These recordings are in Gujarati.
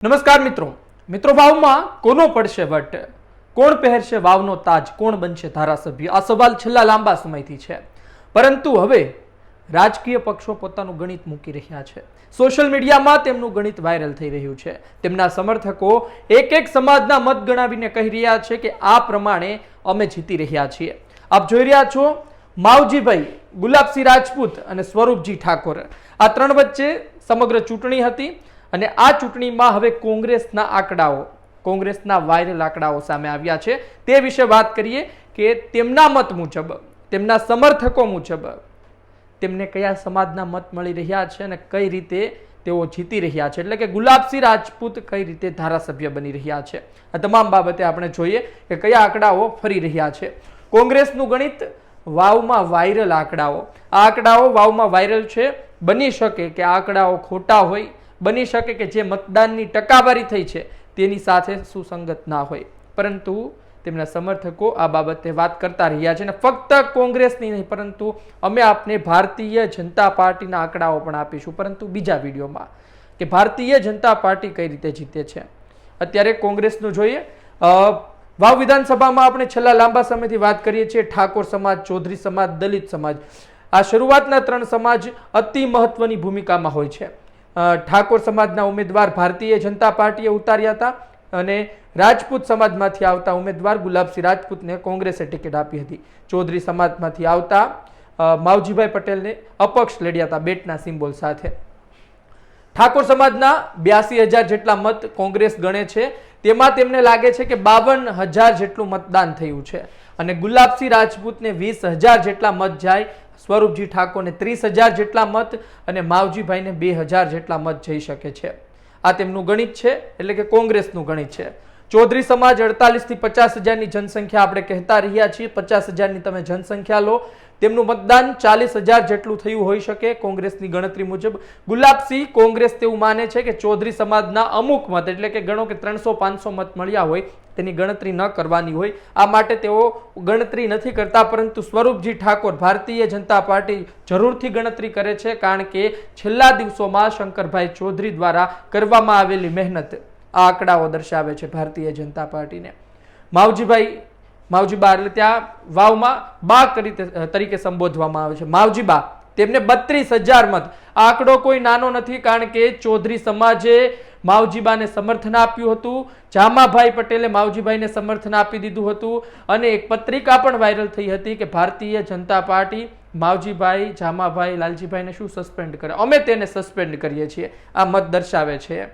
નમસ્કાર મિત્રો વાવમાં કોનો પડશે વટ, કોણ પહેરશે વાવનો તાજ, કોણ બનશે ધારાસભ્ય? આ સવાલ છેલ્લા લાંબા સમયથી છે, પરંતુ હવે રાજકીય પક્ષો પોતાનું ગણિત મૂકી રહ્યા છે. સોશિયલ મીડિયામાં તેમનું ગણિત વાયરલ થઈ રહ્યું છે. તેમના સમર્થકો એક સમાજના મત ગણાવીને કહી રહ્યા છે કે આ પ્રમાણે અમે જીતી રહ્યા છીએ. આપ જોઈ રહ્યા છો માવજીભાઈ, ગુલાબસિંહ રાજપૂત અને સ્વરૂપજી ઠાકોર, આ ત્રણ વચ્ચે સમગ્ર ચૂંટણી હતી અને આ ચૂંટણીમાં હવે કોંગ્રેસના આંકડાઓ, કોંગ્રેસના વાયરલ આંકડાઓ સામે આવ્યા છે. તે વિશે વાત કરીએ કે તેમના મત મુજબ, તેમના સમર્થકો મુજબ તેમને કયા સમાજના મત મળી રહ્યા છે અને કઈ રીતે તેઓ જીતી રહ્યા છે, એટલે કે ગુલાબસિંહ રાજપૂત કઈ રીતે ધારાસભ્ય બની રહ્યા છે. આ તમામ બાબતે આપણે જોઈએ કે કયા આંકડાઓ ફરી રહ્યા છે. કોંગ્રેસનું ગણિત, વાવમાં વાયરલ આંકડાઓ. આ આંકડાઓ વાવમાં વાયરલ છે. બની શકે કે આંકડાઓ ખોટા હોય, બની શકે કે જે મતદાનની ટકાવારી થઈ છે તેની સાથે સુસંગત ના હોય, પરંતુ તેમના સમર્થકો આ બાબતે વાત કરતા રહ્યા છે. અને ફક્ત કોંગ્રેસની નહીં, પરંતુ અમે આપને ભારતીય જનતા પાર્ટીના આંકડાઓ પણ આપીશું, પરંતુ બીજા વિડીયોમાં, કે ભારતીય જનતા પાર્ટી કઈ રીતે જીતે છે. અત્યારે કોંગ્રેસનું જોઈએ. વાવ વિધાનસભામાં આપણે છેલ્લા લાંબા સમયથી વાત કરીએ છીએ, ઠાકોર સમાજ, ચૌધરી સમાજ, દલિત સમાજ, આ શરૂઆતના ત્રણ સમાજ અતિ મહત્વની ભૂમિકામાં હોય છે. ઠાકોર સમાજના ઉમેદવાર ભારતીય જનતા પાર્ટીએ ઉતાર્યા હતા અને રાજપૂત સમાજમાંથી આવતા ઉમેદવાર ગુલાબસિંહ રાજપૂતને કોંગ્રેસે ટિકિટ આપી હતી. ચૌધરી સમાજમાંથી આવતા માવજીભાઈ પટેલને અપક્ષ લડ્યા હતા બેટના સિમ્બોલ સાથે. ઠાકોર સમાજના 82,000 જેટલા મત કોંગ્રેસ ગણે છે. તેમાં તેમને લાગે છે કે 52,000 જેટલું મતદાન થયું છે અને ગુલાબસિંહ રાજપૂતને 20,000 જેટલા મત જાય, સ્વરૂપજી ઠાકોરને 30,000 જેટલા મત અને માવજીભાઈને 2,000 જેટલા મત જઈ શકે છે. આ તેમનું ગણિત છે, એટલે કે કોંગ્રેસનું ગણિત છે. ચૌધરી સમાજ 48,000 થી 50,000ની જનસંખ્યા આપણે કહેતા રહ્યા છીએ. 50,000ની તમે જનસંખ્યા લો, તેમનું મતદાન 40,000 જેટલું થયું હોઈ શકે કોંગ્રેસની ગણતરી મુજબ. ગુલાબસિંહ, કોંગ્રેસ તેવું માને છે કે ચૌધરી સમાજના અમુક મત, એટલે કે ગણો કે 300-500 મત મળ્યા હોય, તેની ગણતરી ન કરવાની હોય, આ માટે તેઓ ગણતરી નથી કરતા. પરંતુ સ્વરૂપજી ઠાકોર, ભારતીય જનતા પાર્ટી જરૂરથી ગણતરી કરે છે, કારણ કે છેલ્લા દિવસોમાં શંકરભાઈ ચૌધરી દ્વારા કરવામાં આવેલી મહેનત આ આંકડાઓ દર્શાવે છે ભારતીય જનતા પાર્ટીને. માવજીબા એટલે ત્યાં વાવમાં બા તરીકે સંબોધવામાં આવે છે. માવજીબા, તેમને 32,000 મત. આ આંકડો કોઈ નાનો નથી, કારણ કે ચૌધરી સમાજે માવજીબાને સમર્થન આપ્યું હતું, જામાભાઈ પટેલે માવજીભાઈને સમર્થન આપી દીધું હતું અને એક પત્રિકા પણ વાયરલ થઈ હતી કે ભારતીય જનતા પાર્ટી માવજીભાઈ, જામાભાઈ, લાલજીભાઈને શું સસ્પેન્ડ કરે, અમે તેને સસ્પેન્ડ કરીએ છીએ. આ મત દર્શાવે છે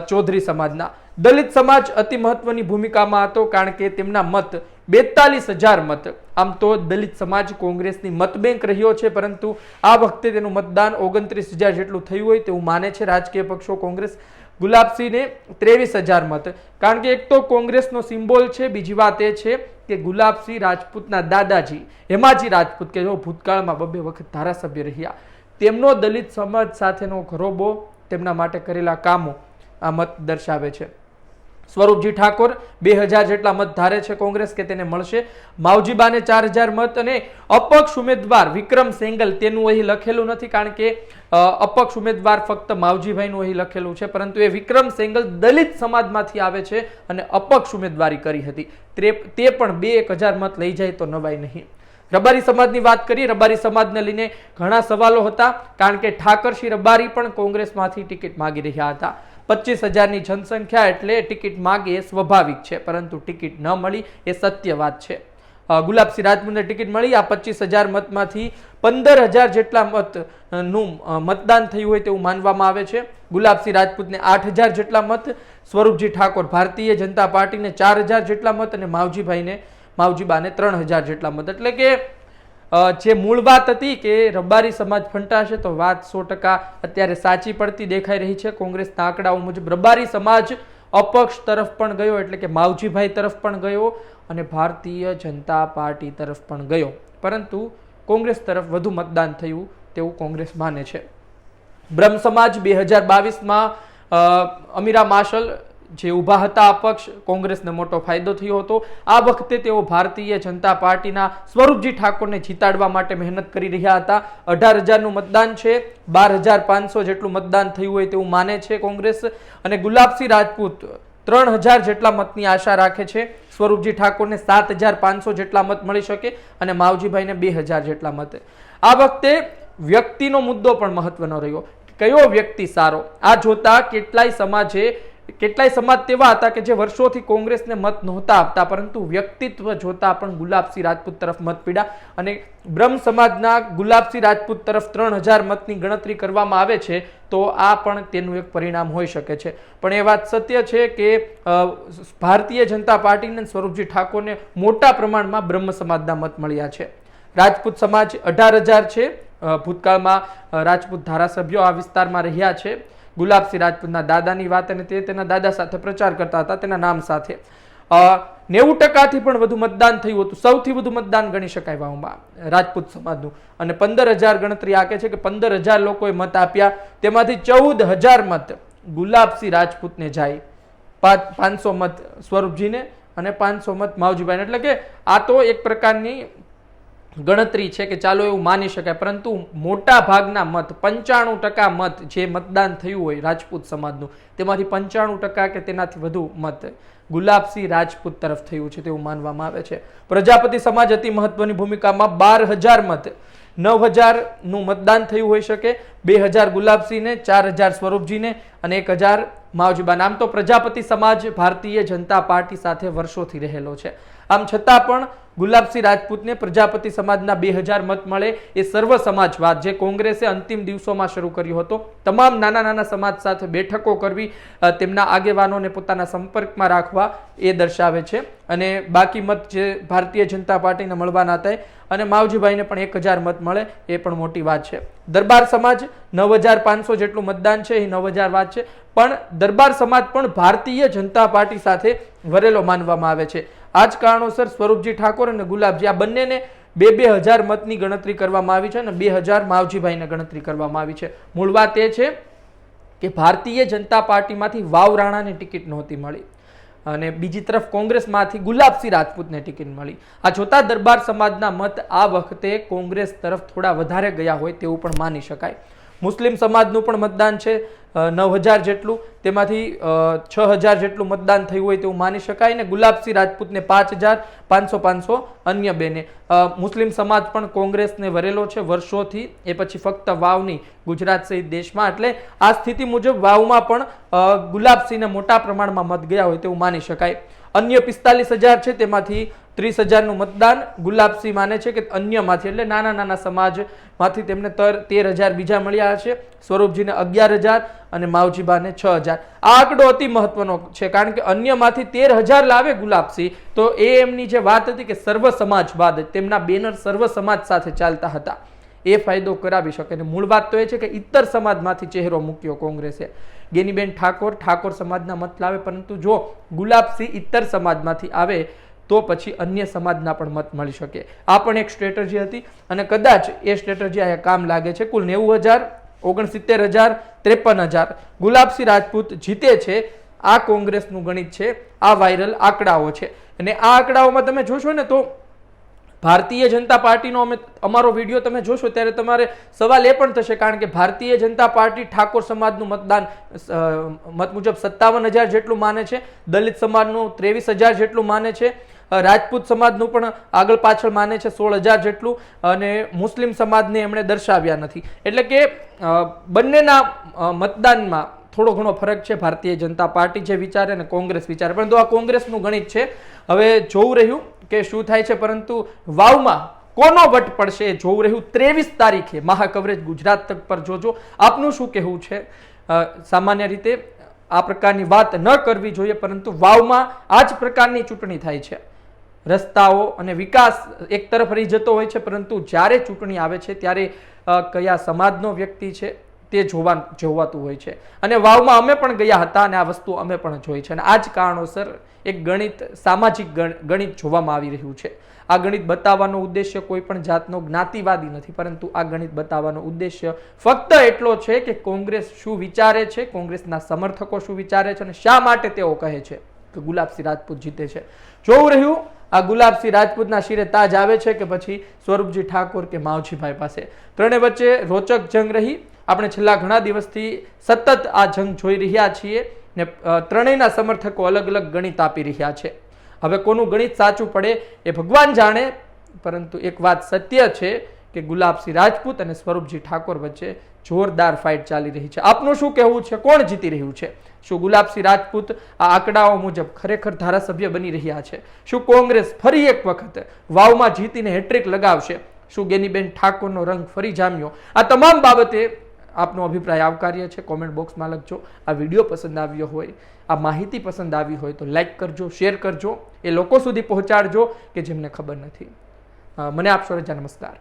ચૌધરી સમાજના. દલિત સમાજ અતિ મહત્વની ભૂમિકામાં હતો, કારણ કે તેમના મત 42,000 મત. આમ તો દલિત સમાજ કોંગ્રેસની મત બેંક રહ્યો છે, પરંતુ આ વખતે તેનું મતદાન 29,000 જેટલું થયું હોય તેવું માને છે રાજકીય પક્ષો. કોંગ્રેસ ગુલાબસિંહને 23,000 મત, કારણ કે એક તો કોંગ્રેસનો સિમ્બોલ છે, બીજી વાત એ છે કે ગુલાબસિંહ રાજપૂતના દાદાજી હેમાજી રાજપૂત, કે જેઓ ભૂતકાળમાં 2 વખત ધારાસભ્ય રહ્યા, તેમનો દલિત સમાજ સાથેનો ઘરોબો, તેમના માટે કરેલા કામો આ મત દર્શાવે છે. સ્વરૂપજી ઠાકોર 2,000 જેટલા મત ધારે છે કોંગ્રેસ કે તેને મળશે. માવજીબાને 4,000 મત અને અપક્ષ ઉમેદવાર વિક્રમ સેંગલ, તેનું અહીં લખેલું નથી, કારણ કે અપક્ષ ઉમેદવાર ફક્ત માવજીભાઈનું અહીં લખેલું છે, પરંતુ એ વિક્રમ સેંગલ દલિત સમાજમાંથી આવે છે અને અપક્ષ ઉમેદવારી કરી હતી. તે પણ 2,000 મત લઈ જાય તો નવાય નહીં. રબારી સમાજની વાત કરીએ. રબારી સમાજને લઈને ઘણા સવાલો હતા, કારણ કે ઠાકરસિંહ રબારી પણ કોંગ્રેસમાંથી ટિકિટ માંગી રહ્યા હતા. 25,000ની જનસંખ્યા એટલે ટિકિટ માગે એ સ્વાભાવિક છે, પરંતુ ટિકિટ ન મળી એ સત્ય વાત છે. ગુલાબસિંહ રાજપૂતને ટિકિટ મળી. આ 25,000 મતમાંથી 15,000 જેટલા મતનું મતદાન થયું હોય તેવું માનવામાં આવે છે. ગુલાબસિંહ રાજપૂતને 8,000 જેટલા મત, સ્વરૂપજી ઠાકોર ભારતીય જનતા પાર્ટીને 4,000 જેટલા મત અને માવજીબાને 3,000 જેટલા મત. એટલે કે જે મૂળ વાત હતી કે રબારી સમાજ ફંટાશે, તો વાત 100% અત્યારે સાચી પડતી દેખાઈ રહી છે. કોંગ્રેસના આંકડાઓ મુજબ રબારી સમાજ અપક્ષ તરફ પણ ગયો, એટલે કે માવજીભાઈ તરફ પણ ગયો અને ભારતીય જનતા પાર્ટી તરફ પણ ગયો, પરંતુ કોંગ્રેસ તરફ વધુ મતદાન થયું તેવું કોંગ્રેસ માને છે. બ્રહ્મ સમાજ 2022માં અમીરા માશલ, જે ઊભા હતા અપક્ષ, કોંગ્રેસને મોટો ફાયદો થયો હતો. આ વખતે તેઓ ભારતીય જનતા પાર્ટીના સ્વરૂપજી ઠાકોરને જીતાડવા માટે મહેનત કરી રહ્યા હતા. 18,000નું મતદાન છે, 12,500 જેટલું મતદાન થયું હોય તેવું માને છે કોંગ્રેસ. અને ગુલાબસિંહ રાજપૂત 3,000 જેટલા મતની આશા રાખે છે. સ્વરૂપજી ઠાકોરને 7,500 જેટલા મત મળી શકે અને માવજીભાઈને 2,000 જેટલા મત. આ વખતે વ્યક્તિનો મુદ્દો પણ મહત્વનો રહ્યો. કયો વ્યક્તિ સારો? આ જોતા કેટલાય સમાજ તેવા હતા કે જે વર્ષોથી કોંગ્રેસને મત નહોતા આપતા, પરંતુ વ્યક્તિત્વ જોતા પણ ગુલાબસિંહ રાજપૂત તરફ મત પીડા. અને બ્રહ્મ સમાજના ગુલાબસિંહ રાજપૂત તરફ 3,000 મતની ગણતરી કરવામાં આવે છે, તો આ પણ તેનું એક પરિણામ હોઈ શકે છે. પણ એ વાત સત્ય છે કે ભારતીય જનતા પાર્ટીને સ્વરૂપજી ઠાકોરને મોટા પ્રમાણમાં બ્રહ્મ સમાજના મત મળ્યા છે. રાજપૂત સમાજ 18,000 છે. ભૂતકાળમાં રાજપૂત ધારાસભ્યો આ વિસ્તારમાં રહ્યા છે. ગુલાબસિંહ રાજપૂતના દાદાની વાત, અને તે તેના દાદા સાથે પ્રચાર કરતા હતા તેના નામ સાથે. 90% પણ વધુ મતદાન થયું હતું. સૌથી વધુ મતદાન ગણી શકાય વાવમાં રાજપૂત સમાજનું. અને 15,000 ગણતરી આંકે છે કે 15,000 લોકોએ મત આપ્યા, તેમાંથી 14,000 મત ગુલાબસિંહ રાજપૂતને જાય, 500 મત સ્વરૂપજીને અને 500 મત માવજીભાઈને. એટલે કે આ તો એક પ્રકારની ગણતરી છે કે ચાલો એવું માની શકાય, પરંતુ મોટા ભાગના મત 95% મત જે મતદાન થયું હોય રાજપૂત સમાજનું, તેમાંથી 95% કે તેનાથી વધુ મત ગુલાબસિંહ રાજપૂત તરફ થયું છે તેવું માનવામાં આવે છે. પ્રજાપતિ સમાજ અતિ મહત્વની ભૂમિકામાં 12,000 મત, 9,000નું મતદાન થયું હોઈ શકે. 2,000 ગુલાબસિંહને, 4,000 સ્વરૂપજીને અને 1,000 માવજીબાને. આમ તો પ્રજાપતિ સમાજ ભારતીય જનતા પાર્ટી સાથે વર્ષોથી રહેલો છે. આમ છતાં પણ ગુલાબસિંહ રાજપૂતને પ્રજાપતિ સમાજના 2,000 મત મળે એ સર્વ સમાજવાદ જે કોંગ્રેસે અંતિમ દિવસોમાં શરૂ કર્યો હતો, તમામ નાના નાના સમાજ સાથે બેઠકો કરવી, તેમના આગેવાનોને પોતાના સંપર્કમાં રાખવા, એ દર્શાવે છે. અને બાકી મત જે ભારતીય જનતા પાર્ટીને મળવાના હતા, અને માવજીભાઈને પણ 1,000 મત મળે એ પણ મોટી વાત છે. દરબાર સમાજ 9,500 જેટલું મતદાન છે, એ 9,000 વાત છે. પણ દરબાર સમાજ પણ ભારતીય જનતા પાર્ટી સાથે વરેલો માનવામાં આવે છે. આ જ કારણોસર સ્વરૂપજી ઠાકોર અને ગુલાબજી આ બંનેને 2,000 મતની ગણતરી કરવામાં આવી છે અને 2,000 માવજીભાઈને ગણતરી કરવામાં આવી છે. મૂળ વાત એ છે કે ભારતીય જનતા પાર્ટીમાંથી વાવ રાણાને ટિકિટ નહોતી મળી અને બીજી તરફ કોંગ્રેસમાંથી ગુલાબસિંહ રાજપૂતને ટિકિટ મળી. આ જોતા દરબાર સમાજના મત આ વખતે કોંગ્રેસ તરફ થોડા વધારે ગયા હોય તેવું પણ માની શકાય. મુસ્લિમ સમાજનું પણ મતદાન છે 9,000 જેટલું, તેમાંથી 6,000 જેટલું મતદાન થયું હોય તેવું માની શકાય. ને ગુલાબસિંહ રાજપૂતને 5,000, 500 અન્ય બેને. મુસ્લિમ સમાજ પણ કોંગ્રેસને વરેલો છે વર્ષોથી, એ પછી ફક્ત વાવની ગુજરાત સહિત દેશમાં. એટલે આ સ્થિતિ મુજબ વાવમાં પણ ગુલાબસિંહને મોટા પ્રમાણમાં મત ગયા હોય તેવું માની શકાય. અન્ય 45,000 છે, તેમાંથી 30,000નું મતદાન ગુલાબસિંહ માને છે કે અન્યમાંથી, એટલે નાના નાના સમાજમાંથી તેમને 13,000 બીજા મળ્યા છે. સ્વરૂપજીને 11,000 અને માવજીબાને 6,000. આ આંકડો અતિ મહત્વનો છે, કારણ કે અન્યમાંથી 13,000 લાવે ગુલાબસિંહ, તો એમની જે વાત હતી કે સર્વ સમાજવાદ, તેમના બેનર સર્વ સમાજ સાથે ચાલતા હતા, એ ફાયદો કરાવી શકે. મૂળ વાત તો એ છે કે ઇત્તર સમાજમાંથી ચહેરો મૂક્યો કોંગ્રેસે. ગેનીબેન ઠાકોર સમાજના મત લાવે, પરંતુ જો ગુલાબસિંહ ઇત્તર સમાજમાંથી આવે તો પછી અન્ય સમાજના પણ મત મળી શકે. આ પણ એક સ્ટ્રેટેજી હતી અને કદાચ એ સ્ટ્રેટેજી અહીંયા કામ લાગે છે. કુલ 90,000, 69,000, 53,000 ગુલાબસિંહ રાજપૂત જીતે છે. આ કોંગ્રેસનું ગણિત છે, આ વાયરલ આંકડાઓ છે. અને આ આંકડાઓમાં તમે જોશો ને તો ભારતીય જનતા પાર્ટીનો અમારો વિડીયો તમે જોશો ત્યારે તમારે સવાલ એ પણ થશે, કારણ કે ભારતીય જનતા પાર્ટી ઠાકોર સમાજનું મતદાન મત મુજબ 57,000 જેટલું માને છે, દલિત સમાજનું 23,000 જેટલું માને છે, રાજપૂત સમાજનું પણ આગળ પાછળ માને છે 16,000 જેટલું, અને મુસ્લિમ સમાજને એમણે દર્શાવ્યા નથી. એટલે કે બંનેના મતદાનમાં થોડો ઘણો ફરક છે. ભારતીય જનતા પાર્ટી જે વિચારે અને કોંગ્રેસ વિચારે, પરંતુ આ કોંગ્રેસનું ગણિત છે. હવે જોવું રહ્યું કે શું થાય છે, પરંતુ વાવમાં કોનો વટ પડશે એ જોવું રહ્યું. 23 તારીખે મહા કવરેજ ગુજરાત તક પર જોજો. આપનું શું કહેવું છે? સામાન્ય રીતે આ પ્રકારની વાત ન કરવી જોઈએ, પરંતુ વાવમાં આ જ પ્રકારની ચૂંટણી થાય છે. રસ્તાઓ અને વિકાસ એક તરફ રહી જતો હોય છે, પરંતુ જ્યારે ચૂંટણી આવે છે ત્યારે કયા સમાજનો વ્યક્તિ છે, તે જોવાતું હોય છે. અને વાવમાં અમે પણ ગયા હતા અને આ વસ્તુ અમે પણ જોઈ છે. અને આ જ કારણોસર એક સામાજિક ગણિત જોવામાં આવી રહ્યું છે. આ ગણિત બતાવવાનો ઉદ્દેશ્ય કોઈ પણ જાતનો જ્ઞાતિવાદી નથી, પરંતુ આ ગણિત બતાવવાનો ઉદ્દેશ્ય ફક્ત એટલો છે કે કોંગ્રેસ શું વિચારે છે, કોંગ્રેસના સમર્થકો શું વિચારે છે અને શા માટે તેઓ કહે છે કે ગુલાબસિંહ રાજપૂત જીતે છે. જોવું રહ્યું આ ગુલાબસિંહ રાજપૂતના શિરે તાજ આવે છે કે પછી સ્વરૂપજી ઠાકોર કે માવજીભાઈ પાસે. ત્રણે વચ્ચે રોચક જંગ રહી. આપણે છેલ્લા ઘણા દિવસથી સતત આ જંગ જોઈ રહ્યા છીએ ને ત્રણેયના સમર્થકો અલગ અલગ ગણિત આપી રહ્યા છે. હવે કોનું ગણિત સાચું પડે એ ભગવાન જાણે, પરંતુ એક વાત સત્ય છે કે ગુલાબસિંહ રાજપૂત અને સ્વરૂપજી ઠાકોર વચ્ચે જોરદાર ફાઇટ ચાલી રહી છે. આપનું શું કહેવું છે? કોણ જીતી રહ્યું છે? શું ગુલાબસિંહ રાજપૂત આ આંકડાઓ મુજબ ખરેખર ધારાસભ્ય બની રહ્યા છે? શું કોંગ્રેસ ફરી એક વખત વાવમાં જીતીને હેટ્રિક લગાવશે? શું ગેનીબેન ઠાકોરનો રંગ ફરી જામ્યો? આ તમામ બાબતે આપનો અભિપ્રાય આવકાર્ય છે. કોમેન્ટ બોક્સમાં લખજો. આ વિડીયો પસંદ આવ્યો હોય, આ માહિતી પસંદ આવી હોય તો લાઈક કરજો, શેર કરજો, એ લોકો સુધી પહોંચાડજો કે જેમને ખબર નથી. મને આપશો રજા. નમસ્કાર.